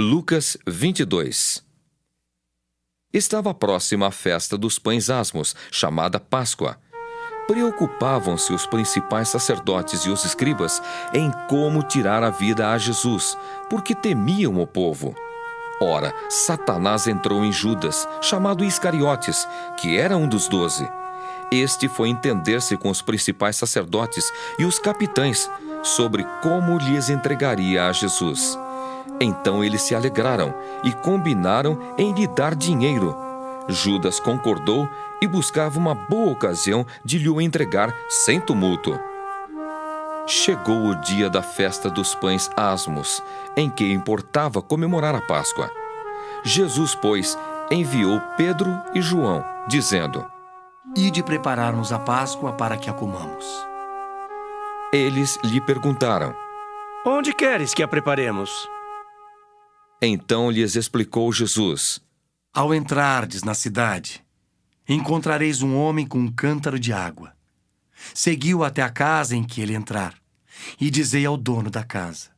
Lucas 22. Estava próxima a festa dos pães asmos, chamada Páscoa. Preocupavam-se os principais sacerdotes e os escribas em como tirar a vida a Jesus, porque temiam o povo. Ora, Satanás entrou em Judas, chamado Iscariotes, que era um dos 12. Este foi entender-se com os principais sacerdotes e os capitães sobre como lhes entregaria a Jesus. Então eles se alegraram e combinaram em lhe dar dinheiro. Judas concordou e buscava uma boa ocasião de lhe o entregar sem tumulto. Chegou o dia da festa dos pães asmos, em que importava comemorar a Páscoa. Jesus, pois, enviou Pedro e João, dizendo: Ide preparar-nos a Páscoa para que a comamos. Eles lhe perguntaram: Onde queres que a preparemos? Então lhes explicou Jesus: Ao entrardes na cidade, encontrareis um homem com um cântaro de água. Segui-o até a casa em que ele entrar, e dizei ao dono da casa: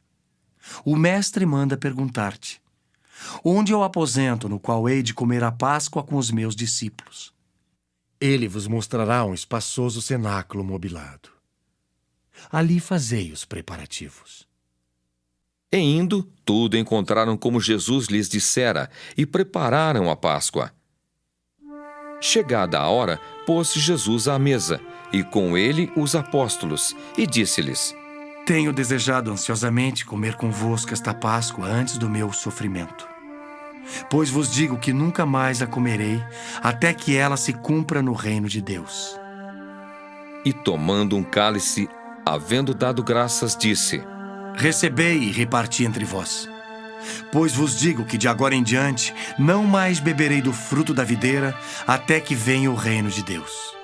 O mestre manda perguntar-te: Onde é o aposento no qual hei de comer a Páscoa com os meus discípulos? Ele vos mostrará um espaçoso cenáculo mobilado. Ali fazei os preparativos. E indo, tudo encontraram como Jesus lhes dissera e prepararam a Páscoa. Chegada a hora, pôs-se Jesus à mesa, e com ele os apóstolos, e disse-lhes: Tenho desejado ansiosamente comer convosco esta Páscoa antes do meu sofrimento. Pois vos digo que nunca mais a comerei, até que ela se cumpra no reino de Deus. E tomando um cálice, havendo dado graças, disse: Recebei e reparti entre vós. Pois vos digo que de agora em diante não mais beberei do fruto da videira, até que venha o reino de Deus.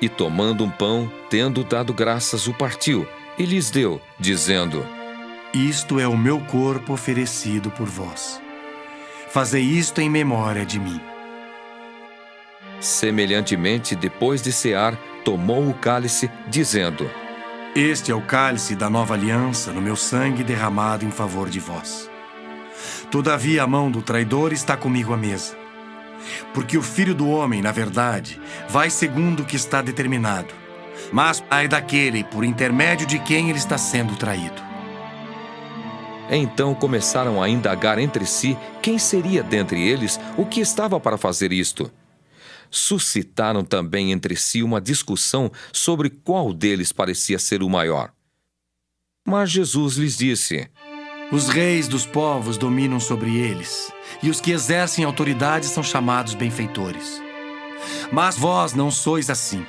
E tomando um pão, tendo dado graças, o partiu, e lhes deu, dizendo: Isto é o meu corpo oferecido por vós. Fazei isto em memória de mim. Semelhantemente, depois de cear, tomou o cálice, dizendo: Este é o cálice da nova aliança no meu sangue derramado em favor de vós. Todavia a mão do traidor está comigo à mesa. Porque o Filho do Homem, na verdade, vai segundo o que está determinado. Mas ai daquele por intermédio de quem ele está sendo traído. Então começaram a indagar entre si quem seria dentre eles o que estava para fazer isto. Suscitaram também entre si uma discussão sobre qual deles parecia ser o maior. Mas Jesus lhes disse: Os reis dos povos dominam sobre eles, e os que exercem autoridade são chamados benfeitores. Mas vós não sois assim.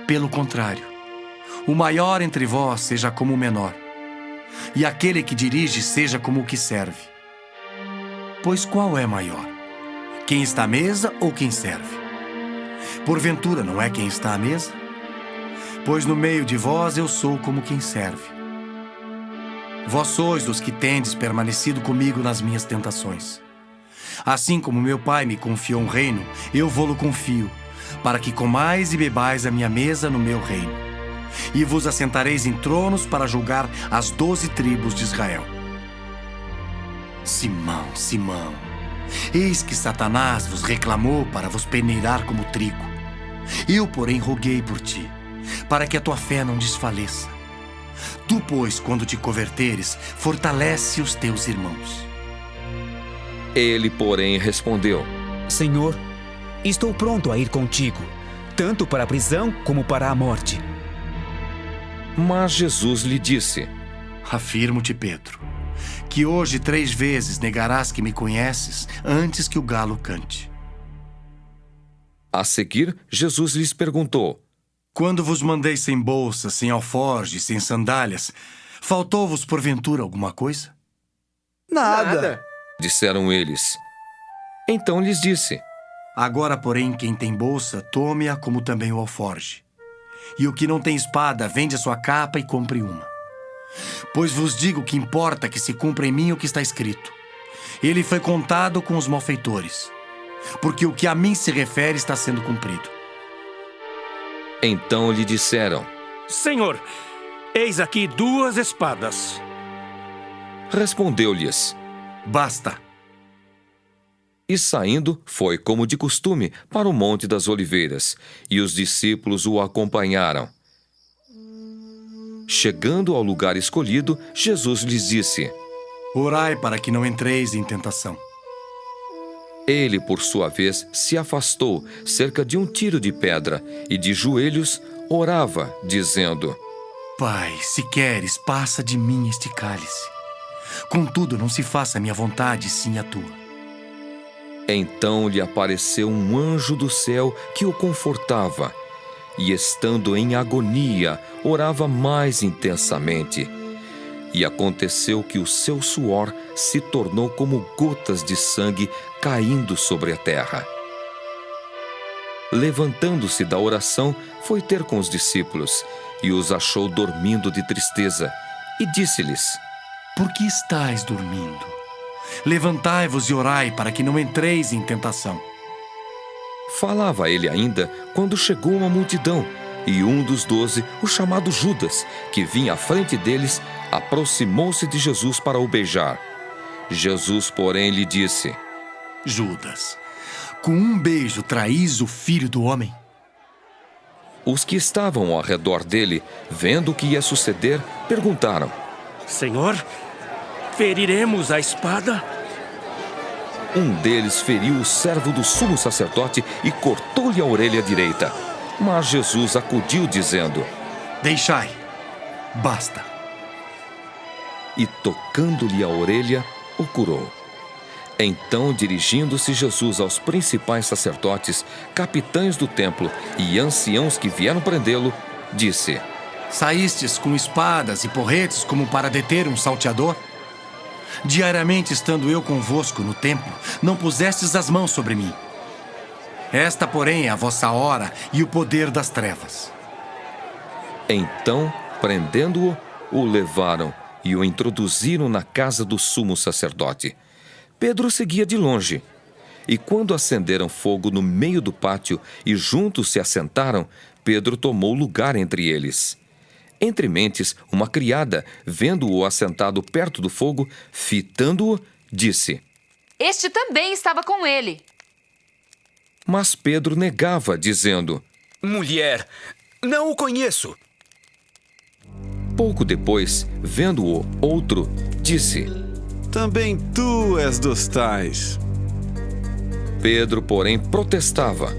Pelo contrário, o maior entre vós seja como o menor, e aquele que dirige seja como o que serve. Pois qual é maior? Quem está à mesa ou quem serve? Porventura não é quem está à mesa? Pois no meio de vós eu sou como quem serve. Vós sois os que tendes permanecido comigo nas minhas tentações. Assim como meu Pai me confiou um reino, eu vô-lo confio, para que comais e bebais a minha mesa no meu reino. E vos assentareis em tronos para julgar as 12 tribos de Israel. Simão, Simão, eis que Satanás vos reclamou para vos peneirar como trigo. Eu, porém, roguei por ti, para que a tua fé não desfaleça. Tu, pois, quando te converteres, fortalece os teus irmãos. Ele, porém, respondeu: Senhor, estou pronto a ir contigo, tanto para a prisão como para a morte. Mas Jesus lhe disse: Afirmo-te, Pedro, que hoje 3 vezes negarás que me conheces antes que o galo cante. A seguir, Jesus lhes perguntou: Quando vos mandei sem bolsa, sem alforje, sem sandálias, faltou-vos porventura alguma coisa? Nada. disseram eles. Então lhes disse: Agora, porém, quem tem bolsa, tome-a como também o alforje. E o que não tem espada, vende a sua capa e compre uma. Pois vos digo que importa que se cumpra em mim o que está escrito. Ele foi contado com os malfeitores, porque o que a mim se refere está sendo cumprido. Então lhe disseram: Senhor, eis aqui 2 espadas. Respondeu-lhes: Basta. E saindo, foi como de costume para o Monte das Oliveiras, e os discípulos o acompanharam. Chegando ao lugar escolhido, Jesus lhes disse: Orai para que não entreis em tentação. Ele, por sua vez, se afastou cerca de um tiro de pedra e de joelhos orava, dizendo: Pai, se queres, passa de mim este cálice. Contudo, não se faça a minha vontade, sim a tua. Então lhe apareceu um anjo do céu que o confortava, e estando em agonia, orava mais intensamente. E aconteceu que o seu suor se tornou como gotas de sangue caindo sobre a terra. Levantando-se da oração, foi ter com os discípulos, e os achou dormindo de tristeza, e disse-lhes: Por que estáis dormindo? Levantai-vos e orai para que não entreis em tentação. Falava ele ainda quando chegou uma multidão, e um dos 12, o chamado Judas, que vinha à frente deles, aproximou-se de Jesus para o beijar. Jesus, porém, lhe disse: Judas, com um beijo traís o Filho do Homem? Os que estavam ao redor dele, vendo o que ia suceder, perguntaram: Senhor, feriremos a espada? Um deles feriu o servo do sumo sacerdote e cortou-lhe a orelha direita. Mas Jesus acudiu, dizendo: Deixai, basta. E tocando-lhe a orelha, o curou. Então, dirigindo-se Jesus aos principais sacerdotes, capitães do templo e anciãos que vieram prendê-lo, disse: Saístes com espadas e porretes como para deter um salteador? Diariamente estando eu convosco no templo, não pusestes as mãos sobre mim. Esta, porém, é a vossa hora e o poder das trevas. Então, prendendo-o, o levaram e o introduziram na casa do sumo sacerdote. Pedro seguia de longe. E quando acenderam fogo no meio do pátio e juntos se assentaram, Pedro tomou lugar entre eles. Entre mentes, uma criada, vendo-o assentado perto do fogo, fitando-o, disse: Este também estava com ele. Mas Pedro negava, dizendo: Mulher, não o conheço. Pouco depois, vendo-o outro, disse: Também tu és dos tais. Pedro, porém, protestava.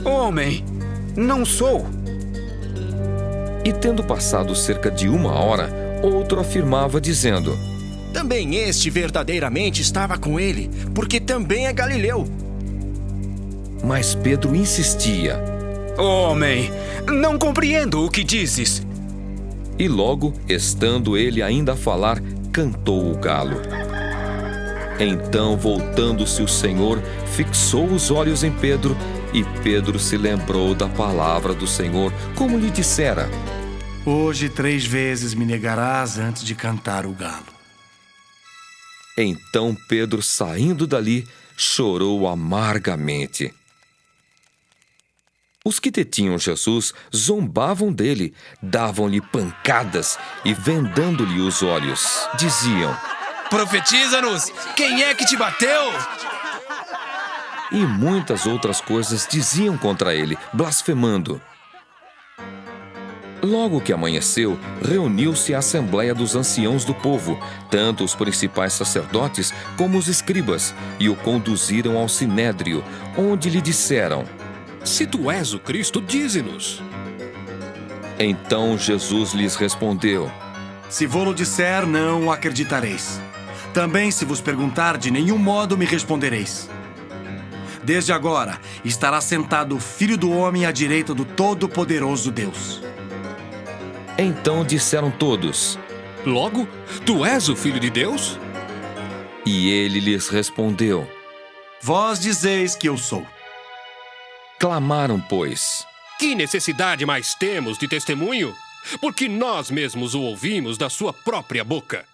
Homem, não sou. E tendo passado cerca de 1 hora, outro afirmava, dizendo: Também este verdadeiramente estava com ele, porque também é galileu. Mas Pedro insistia. Homem, não compreendo o que dizes. E logo, estando ele ainda a falar, cantou o galo. Então, voltando-se o Senhor, fixou os olhos em Pedro, e Pedro se lembrou da palavra do Senhor, como lhe dissera: Hoje 3 vezes me negarás antes de cantar o galo. Então Pedro, saindo dali, chorou amargamente. Os que detinham Jesus zombavam dele, davam-lhe pancadas e, vendando-lhe os olhos, diziam: Profetiza-nos! Quem é que te bateu? E muitas outras coisas diziam contra ele, blasfemando. Logo que amanheceu, reuniu-se a assembleia dos anciãos do povo, tanto os principais sacerdotes como os escribas, e o conduziram ao sinédrio, onde lhe disseram: Se tu és o Cristo, dize-nos. Então Jesus lhes respondeu: Se vô-lo disser, não o acreditareis. Também, se vos perguntar, de nenhum modo me respondereis. Desde agora estará sentado o Filho do Homem à direita do Todo-Poderoso Deus. Então disseram todos: Logo, tu és o Filho de Deus? E ele lhes respondeu: Vós dizeis que eu sou. Clamaram, pois: Que necessidade mais temos de testemunho? Porque nós mesmos o ouvimos da sua própria boca.